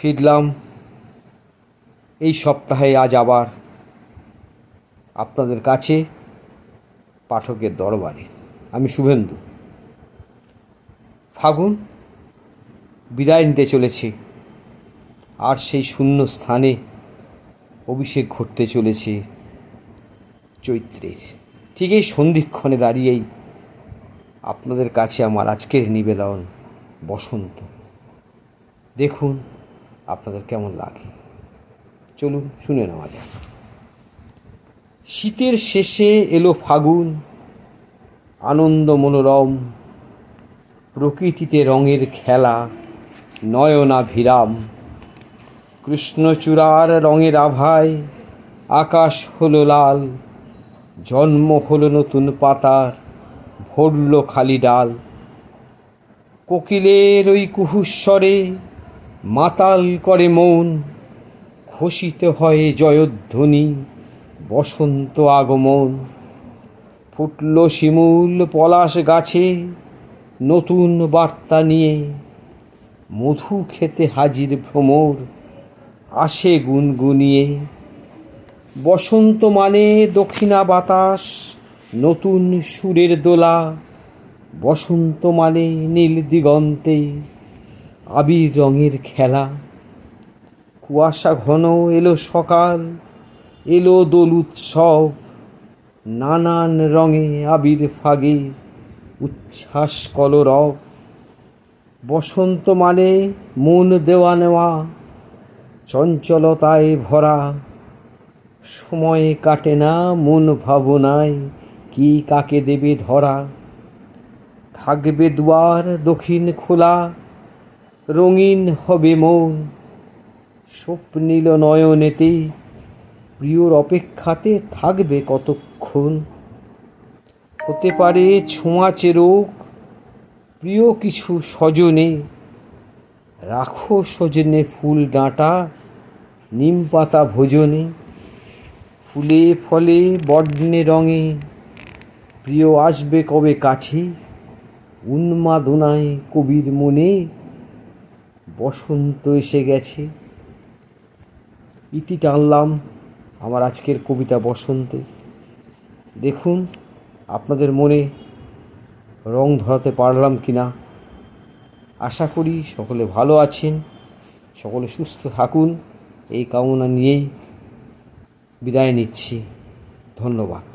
ফিরলাম এই সপ্তাহে আজ আবার আপনাদের কাছে পাঠকের দরবারে। আমি শুভেন্দু। ফাগুন বিদায় নিতে চলেছে, আর সেই শূন্য স্থানে অভিষেক ঘটতে চলেছে চৈত্রের। ঠিক এই সন্ধিক্ষণে দাঁড়িয়েই আপনাদের কাছে আমার আজকের নিবেদন বসন্ত। দেখুন আপনাদের কেমন লাগে, চলুন শুনে নেওয়া যাক। শীতের শেষে এলো ফাগুন, আনন্দ মনোরম, প্রকৃতিতে রঙের খেলা, নয়নাভিরাম। কৃষ্ণচূড়ার রঙের আভায় আকাশ হলো লাল, জন্ম হলো নতুন পাতার, ভরল খালি ডাল। কোকিলের ওই কুহুস্বরে মাতাল করে মন, ঘোষিত হয় জয়ধ্বনি বসন্ত আগমন। ফুটল শিমুল পলাশ গাছে নতুন বার্তা নিয়ে, মধু খেতে হাজির ভ্রমর আসে গুনগুনিয়ে। বসন্ত মানে দক্ষিণা বাতাস, নতুন সুরের দোলা। বসন্ত মানে নীল দিগন্তে আবির রঙের খেলা। কুয়াশা ঘন এলো সকাল, এলো দোল উৎসব, নানান রঙে আবির ফাগে উচ্ছ্বাস কলরব। বসন্ত মানে মন দেওয়া নেওয়া, চঞ্চলতায় ভরা। সময় কাটে না মন ভাবনায়, কি কাকে দেবে ধরা। থাকবে দুয়ার দক্ষিণ খোলা, রঙিন হবে মন। স্বপ্নিল নয়নেতে প্রিয়র অপেক্ষাতে থাকবে কতক্ষণ। হতে পারে ছোঁয়াচে রোগ প্রিয় কিছু স্বজনে, রাখো সজনে ফুল ডাঁটা নিম পাতা ভোজনে। ফুলে ফলে বর্ণে রঙে প্রিয় আসবে কবে কাছে, উন্মাদনায় কবির মনে বসন্ত এসে গেছে। ইতি টানলাম আমার আজকের কবিতা বসন্তে। দেখুন আপনাদের মনে রং ধরাতে পারলাম কি না। আশা করি সকলে ভালো আছেন, সকলে সুস্থ থাকুন, এই কামনা নিয়েই বিদায় নিচ্ছি। ধন্যবাদ।